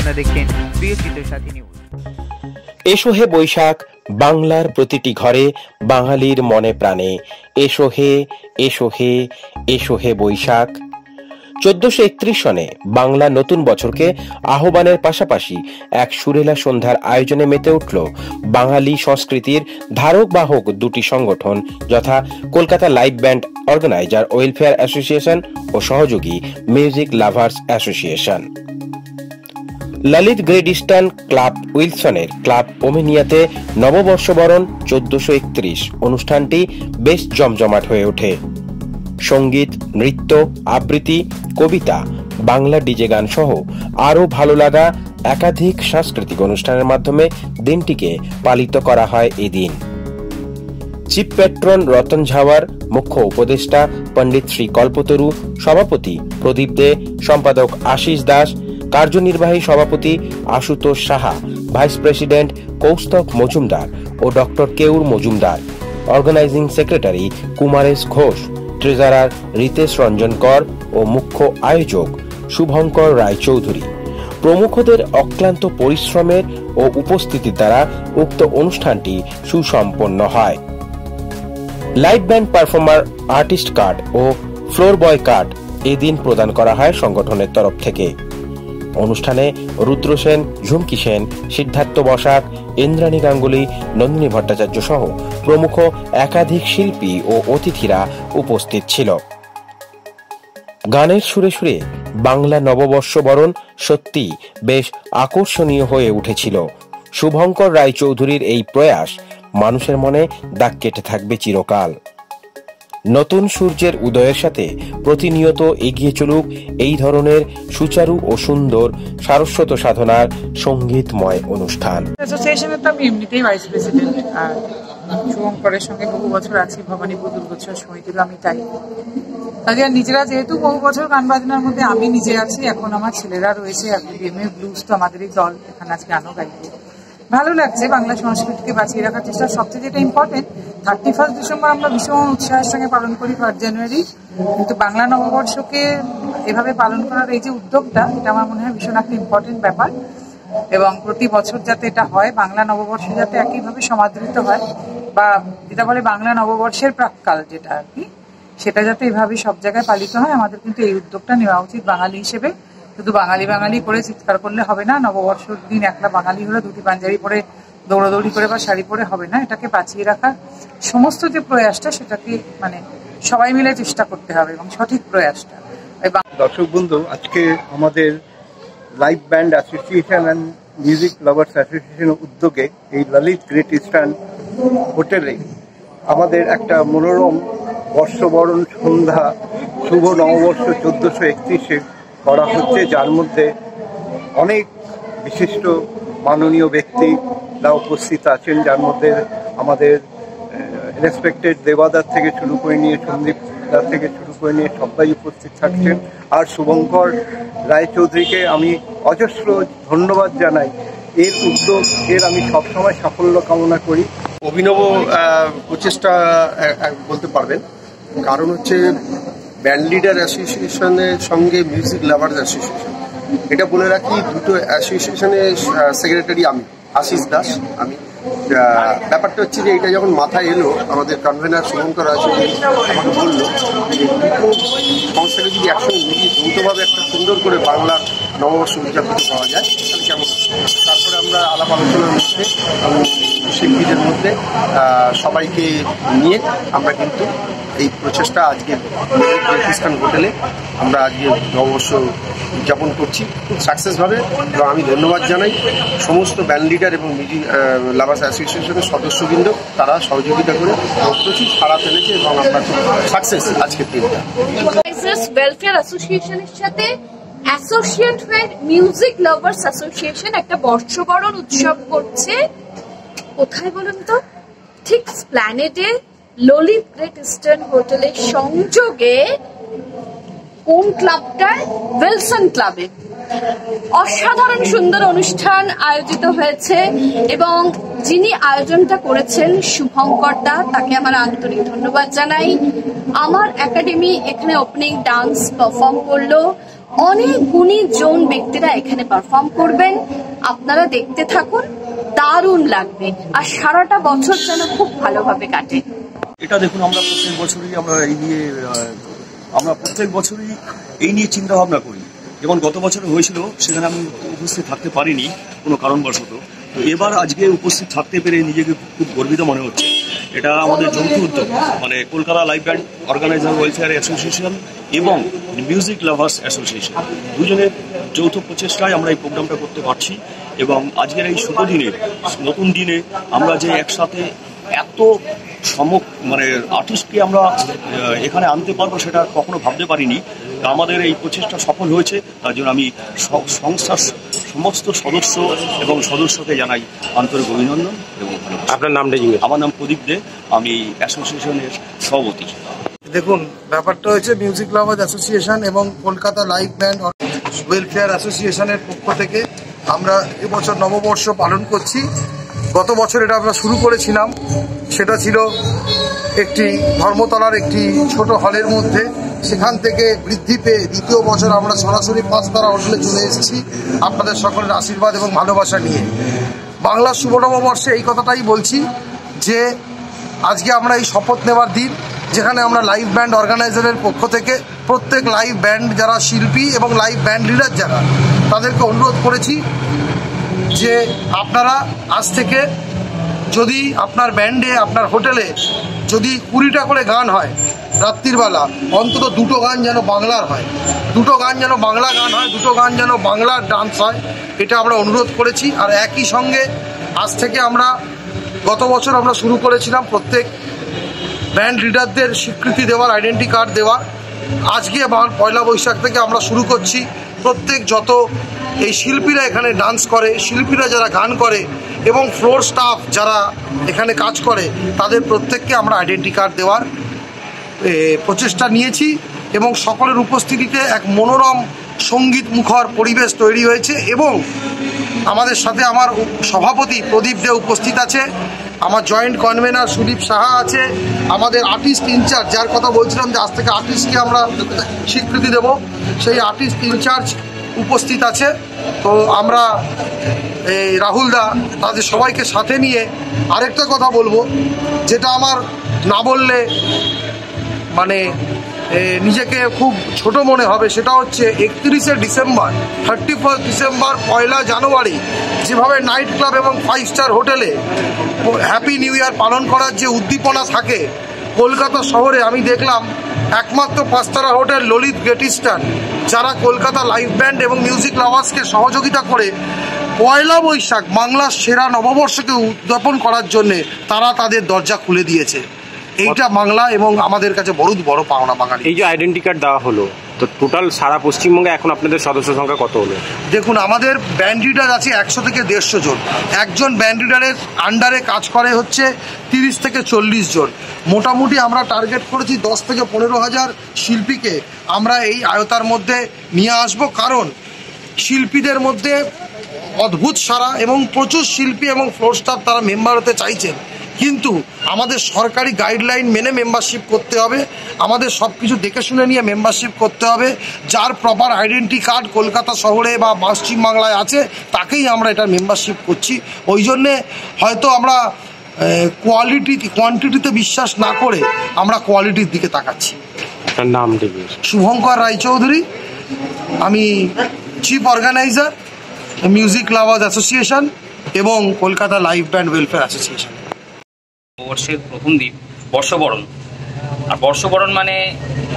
আপনারা দেখছেন প্রিয়চিত্র সাথী নিউজ। এসো হে বৈশাখ, বাংলার প্রতিটি ঘরে, বাঙালির মনে প্রাণে। এসো হে, এসো হে, এসো হে বৈশাখ। 1431 সনে বাংলা নতুন বছরকে আহ্বানের পাশাপাশি এক সুরেলা সন্ধ্যার আয়োজনে মেতে উঠল বাঙালি সংস্কৃতির ধারক বাহক দুটি সংগঠন, যথা Kolkata live band organiser welfare association ও সহযোগী music lovers association. Lalit Great Eastern club উইলসনের ক্লাব ওমেনিয়াতে নববর্ষবরণ 1431 অনুষ্ঠানটি বেশ জমজমাট হয়ে ওঠে। সঙ্গীত, নৃত্য, আবৃত্তি, কবিতা, বাংলা ডিজে গান সহ আরও ভালো লাগা একাধিক সাংস্কৃতিক অনুষ্ঠানের মাধ্যমে দিনটিকে পালিত করা হয় এদিন। চিফ প্যাট্রন রতন ঝাওয়ার, মুখ্য উপদেষ্টা পণ্ডিত শ্রী কল্পতরু, সভাপতি প্রদীপ দে, সম্পাদক আশিস দাস, কার্যনির্বাহী সভাপতি আশুতোষ সাহা, ভাইস প্রেসিডেন্ট কৌস্তভ মজুমদার ও ডক্টর কেউর Majumdar, organising secretary Kumaresh Ghosh, treasurer Ritesh Ranjan Kar ও মুখ্য আয়োজক শুভঙ্কর রায়চৌধুরী প্রমুখদের অক্লান্ত পরিশ্রমের ও উপস্থিতির দ্বারা উক্ত অনুষ্ঠানটি সুসম্পন্ন হয়। Live band performer artist card ও ফ্লোর বয় কার্ড এদিন প্রদান করা হয় সংগঠনের তরফ থেকে। অনুষ্ঠানে রুদ্র সেন, ঝুমকি সেন, সিদ্ধার্থ বসাক, ইন্দ্রাণী গাঙ্গুলি, নন্দিনী ভট্টাচার্য সহ প্রমুখ একাধিক শিল্পী ও অতিথিরা উপস্থিত ছিল। গানের সুরে সুরে বাংলা নববর্ষ বরণ সত্যি বেশ আকর্ষণীয় হয়ে উঠেছিল। শুভঙ্কর রায়চৌধুরীর এই প্রয়াস মানুষের মনে দাগ কেটে থাকবে চিরকাল। নতুন সূর্যের উদয়ের সাথে প্রতিনিয়ত এগিয়ে চলুক এই ধরনের সুচারু ও সুন্দর সারস্বত সাধনার সঙ্গীতময় অনুষ্ঠান। অ্যাসোসিয়েশনের তো আমি এমনিতেই ভাইস প্রেসিডেন্ট, আর শুভঙ্করের সঙ্গে বহু বছর আছি, ভবানীপুর দুর্গোৎসব সমিতিরও আমি তাই। তাদের নিজেরা যেহেতু বহু বছর গান বাজনার মধ্যে আমি নিজে আছি, এখন আমার ছেলেরা রয়েছে, এমএ ব্লুজ তো আমাদেরই দল, এখানে আজকে গানও গাইবে। ভালো লাগছে বাংলা সংস্কৃতিকে বাঁচিয়ে রাখার চেষ্টা। সবচেয়ে যেটা ইম্পর্টেন্ট, 31 ডিসেম্বর আমরা ভীষণ উৎসাহের সঙ্গে পালন করি, 1 জানুয়ারি, কিন্তু বাংলা নববর্ষকে এভাবে পালন করার এই যে উদ্যোগটা, এটা আমার মনে হয় ভীষণ একটা ইম্পর্টেন্ট ব্যাপার। এবং প্রতি বছর যাতে এটা হয়, বাংলা নববর্ষ যাতে একইভাবে সমাদৃত হয়, বা যেটা বলে বাংলা নববর্ষের প্রাক্কাল যেটা আর কি, সেটা যাতে এভাবে সব জায়গায় পালিত হয়, আমাদের কিন্তু এই উদ্যোগটা নেওয়া উচিত বাঙালি হিসেবে। শুধু বাঙালি বাঙালি করে চিৎকার করলে হবে না, নববর্ষের দিন একলা বাঙালি হলে দুটি পাঞ্জাবি পরে দৌড়াদৌড়ি করে বা শাড়ি পরে হবে না। এটাকে বাঁচিয়ে রাখার সমস্ত যে প্রয়াসটা, সেটাকে মানে সবাই মিলে চেষ্টা করতে হবে এবং সঠিক প্রয়াসটা। দর্শক বন্ধু, আজকে আমাদের live band association and music lovers অ্যাসোসিয়েশনের উদ্যোগে এই ললিত গ্রেট ইস্টার্ন হোটেলে আমাদের একটা মনোরম বর্ষবরণ সন্ধ্যা শুভ নববর্ষ 1431 করা হচ্ছে, যার মধ্যে অনেক বিশিষ্ট মাননীয় ব্যক্তিরা উপস্থিত আছেন, যার মধ্যে আমাদের রেসপেক্টেড দেবাদার থেকে শুরু করে নিয়ে সন্দীপ দার থেকে শুরু করে নিয়ে সবাই উপস্থিত থাকছেন। আর শুভঙ্কর রায়চৌধুরীকে আমি অজস্র ধন্যবাদ জানাই। এর উদ্যোগ আমি সবসময় সাফল্য কামনা করি। অভিনব প্রচেষ্টা বলতে পারবেন, কারণ হচ্ছে ব্যান্ড লিডার অ্যাসোসিয়েশনের সঙ্গে মিউজিক লাভার্স অ্যাসোসিয়েশন, এটা বলে রাখি, দুটো অ্যাসোসিয়েশনের সেক্রেটারি আমি, আশিস দাস আমি। ব্যাপারটা হচ্ছে যে এটা যখন মাথায় এলো, আমাদের কনভেনার শুভঙ্কর রায়চৌধুরী আমাকে বললো যে দুটো সংস্থাকে যদি একসঙ্গে মিলিয়ে যৌথভাবে একটা সুন্দর করে বাংলা নববর্ষ উদযাপন করা যায় তাহলে কেমন। তারপরে আমরা আলাপ আলোচনার মধ্যে শিল্পীদের মধ্যে সবাইকে নিয়ে আমরা কিন্তু এই প্রচেষ্টা আজকে খ্রিস্টান হোটেলে আমরা আজকে নববর্ষ উদযাপন করছি খুব সাকসেসভাবে। এবং আমি ধন্যবাদ জানাই সমস্ত ব্যান্ড লিডার এবং মিউজিক লাভার্স অ্যাসোসিয়েশনের সদস্যবৃন্দ, তারা সহযোগিতা করে প্রচুর সাড়া ফেলেছে এবং আমরা সাকসেস আজকের দিনটা। ওয়েলফেয়ার অ্যাসোসিয়েশনের সাথে অ্যাসোসিয়েট হয়ে মিউজিক লাভার্স অ্যাসোসিয়েশন একটা বর্ষবরণ উৎসব করছে। কোথায় বলুন তো? ঠিক স্প্ল্যানেডে ললিত গ্রেট ইস্টার্ন হোটেলের সংযোগে। কোন ক্লাবটায়? উইলসন ক্লাবে। অসাধারণ সুন্দর অনুষ্ঠান আয়োজিত হয়েছে এবং যিনি আয়োজনটা করেছেন শুভঙ্কর দা, তাকে আমার আন্তরিক ধন্যবাদ জানাই। আমার একাডেমি এখানে ওপেনিং ডান্স পারফর্ম করলো, অনেক গুণীজন ব্যক্তিরা এখানে পারফর্ম করবেন। আপনারা দেখতে থাকুন, দারুণ লাগবে, আর সারাটা বছর যেন খুব ভালোভাবে কাটে। এটা দেখুন, আমরা প্রত্যেক বছরই এই নিয়ে চিন্তা ভাবনা করি। যেমন গত বছর হয়েছিল, সেখানে আমি উপস্থিত থাকতে পারিনি কোনো কারণবশত। তো এবার আজকে উপস্থিত থাকতে পেরে নিজেকে খুব গর্বিত মনে হচ্ছে। এটা আমাদের যৌথ উদ্যোগ, মানে Kolkata live band organiser welfare association এবং মিউজিক লাভার্স অ্যাসোসিয়েশন, দুজনের যৌথ প্রচেষ্টায় আমরা এই প্রোগ্রামটা করতে পারছি। এবং আজকের এই শুভ দিনে, নতুন দিনে আমরা যে একসাথে এত আর্টিস্টকে আমরা এখানে আনতে পারবো, সেটা কখনো ভাবতে পারিনি। আমাদের এই প্রচেষ্টা সফল হয়েছে, তার জন্য আমি সংস্থার সমস্ত সদস্য এবং সদস্যকে জানাই আন্তরিক অভিনন্দন এবং ভালোবাসা। আপনার নামটা? আমার নাম প্রদীপ দে, আমি অ্যাসোসিয়েশনের সভাপতি। দেখুন, ব্যাপারটা হয়েছে মিউজিক লাভার্স অ্যাসোসিয়েশন এবং কলকাতা লাইভ ব্যান্ড ওয়েলফেয়ার অ্যাসোসিয়েশনের পক্ষ থেকে আমরা এবছর নববর্ষ পালন করছি। গত বছর এটা আমরা শুরু করেছিলাম, সেটা ছিল একটি ধর্মতলার একটি ছোট হলের মধ্যে। সেখান থেকে বৃদ্ধি পেয়ে দ্বিতীয় বছর আমরা সরাসরি 5 তারা হোটেলে চলে এসেছি আপনাদের সকলের আশীর্বাদ এবং ভালোবাসা নিয়ে। বাংলার শুভ নববর্ষে এই কথাটাই বলছি যে আজকে আমরা এই শপথ নেওয়ার দিন, যেখানে আমরা লাইভ ব্যান্ড অর্গানাইজারের পক্ষ থেকে প্রত্যেক লাইভ ব্যান্ড যারা শিল্পী এবং লাইভ ব্যান্ড লিডার যারা, তাদেরকে অনুরোধ করেছি যে আপনারা আজ থেকে যদি আপনার ব্যান্ডে, আপনার হোটেলে যদি 20টা করে গান হয় রাত্রিবেলা, অন্তত 2টো গান যেন বাংলার হয়, 2টো গান যেন বাংলা গান হয়, 2টো গান যেন বাংলার ডান্স হয়, এটা আমরা অনুরোধ করেছি। আর একই সঙ্গে আজ থেকে আমরা, গত বছর আমরা শুরু করেছিলাম প্রত্যেক ব্যান্ড লিডারদের স্বীকৃতি দেওয়ার, আইডেন্টি কার্ড দেওয়ার। আজকে পয়লা বৈশাখ থেকে আমরা শুরু করছি প্রত্যেক যত এই শিল্পীরা এখানে ডান্স করে, শিল্পীরা যারা গান করে এবং ফ্লোর স্টাফ যারা এখানে কাজ করে, তাদের প্রত্যেককে আমরা আইডেন্টি কার্ড দেওয়ার প্রচেষ্টা নিয়েছি। এবং সকলের উপস্থিতিতে এক মনোরম সঙ্গীত মুখর পরিবেশ তৈরি হয়েছে। এবং আমাদের সাথে আমার সভাপতি প্রদীপ দে উপস্থিত আছে, আমার জয়েন্ট কনভেনার সুদীপ সাহা আছে, আমাদের আর্টিস্ট ইনচার্জ, যার কথা বলছিলাম যে আজ থেকে আর্টিস্টকে আমরা স্বীকৃতি দেব, সেই আর্টিস্ট ইনচার্জ উপস্থিত আছে। তো আমরা এই রাহুল দা, তাদের সবাইকে সাথে নিয়ে আরেকটা কথা বলবো, যেটা আমার না বললে নিজেকে খুব ছোট মনে হবে। সেটা হচ্ছে 31শে ডিসেম্বর, 31 ডিসেম্বর, 1 জানুয়ারি যেভাবে নাইট ক্লাব এবং 5 স্টার হোটেলে হ্যাপি নিউ ইয়ার পালন করার যে উদ্দীপনা থাকে, কলকাতা শহরে আমি দেখলাম একমাত্র 5 তারা হোটেল ললিত গ্রেট ইস্টার্ন, যারা কলকাতা লাইভ ব্যান্ড এবং মিউজিক লাভার্সকে সহযোগিতা করে পয়লা বৈশাখ বাংলার সেরা নববর্ষকে উদযাপন করার জন্যে তারা তাদের দরজা খুলে দিয়েছে। এইটা বাংলা এবং আমাদের কাছে বড় পাওনা বাঙালি। এই যে আইডেন্টি কার্ড দেওয়া হলো, তো টোটাল সারা পশ্চিমবঙ্গে এখন আপনাদের সদস্য সংখ্যা কত হলো? দেখুন, আমাদের ব্যান্ড লিডার আছে 100 থেকে 150 জন। একজন ব্যান্ড লিডারের আন্ডারে কাজ করে হচ্ছে 30 থেকে 40 জন। মোটামুটি আমরা টার্গেট করেছি 10 থেকে 15,000 শিল্পীকে আমরা এই আয়তার মধ্যে নিয়ে আসব। কারণ শিল্পীদের মধ্যে অদ্ভুত সারা এবং প্রচুর শিল্পী এবং ফ্লোর স্টাফ তারা মেম্বার হতে চাইছেন, কিন্তু আমাদের সরকারি গাইডলাইন মেনে মেম্বারশিপ করতে হবে, আমাদের সব কিছু দেখে শুনে নিয়ে মেম্বারশিপ করতে হবে। যার প্রপার আইডেন্টি কার্ড কলকাতা শহরে বা পশ্চিমবাংলায় আছে, তাকেই আমরা এটা মেম্বারশিপ করছি। ওই জন্যে হয়তো আমরা কোয়ান্টিটিতে বিশ্বাস না করে আমরা কোয়ালিটির দিকে তাকাচ্ছি। নাম শুভঙ্কর রায়চৌধুরী, আমি chief organiser music lovers association এবং Kolkata live band welfare association. বর্ষের প্রথম দিন বর্ষবরণ, আর বর্ষবরণ মানে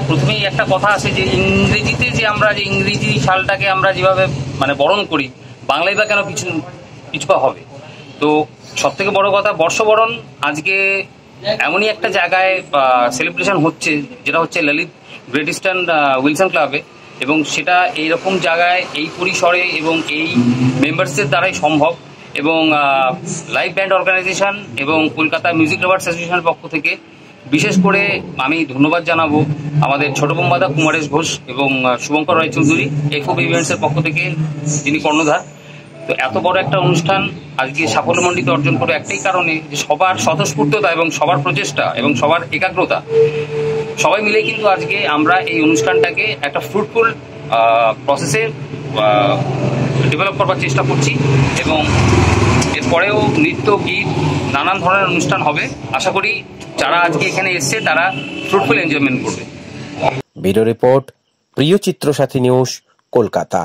প্রথমেই একটা কথা আছে যে ইংরেজিতে যে আমরা যে ইংরেজি সালটাকে আমরা যেভাবে বরণ করি, বাংলায় বা কেন পিছুপা হবে। তো সব থেকে বড় কথা, বর্ষবরণ আজকে এমনই একটা জায়গায় সেলিব্রেশন হচ্ছে, যেটা হচ্ছে ললিত গ্রেট ইস্টার্ন উইলসন ক্লাবে, এবং সেটা এইরকম জায়গায়, এই পরিসরে এবং এই মেম্বার্সদের দ্বারাই সম্ভব। এবং লাইভ ব্যান্ড অর্গানাইজেশন এবং কলকাতা মিউজিক লাভার্স অ্যাসোসিয়েশনের পক্ষ থেকে বিশেষ করে আমি ধন্যবাদ জানাবো আমাদের ছোট বোম্বাদা কুমারেশ ঘোষ এবং শুভঙ্কর রায়চৌধুরী এফও ইভেন্টসের পক্ষ থেকে, যিনি কর্ণধার। তো এত বড় একটা অনুষ্ঠান আজকে সাফল্যমণ্ডিত অর্জন করে একটাই কারণে, যে সবার স্বতঃস্ফূর্ততা এবং সবার প্রচেষ্টা এবং সবার একাগ্রতা, সবাই মিলে কিন্তু আজকে আমরা এই অনুষ্ঠানটাকে একটা ফ্রুটফুল প্রসেসে ডেভেলপ করবার চেষ্টা করছি এবং এরপরেও নৃত্য গীত নানান ধরনের অনুষ্ঠান হবে। আশা করি যারা আজকে এখানে এসছে তারা ফ্রুটফুল এনজয়মেন্ট করবে। ব্যুরো রিপোর্ট, প্রিয় চিত্র সাথী নিউজ, কলকাতা।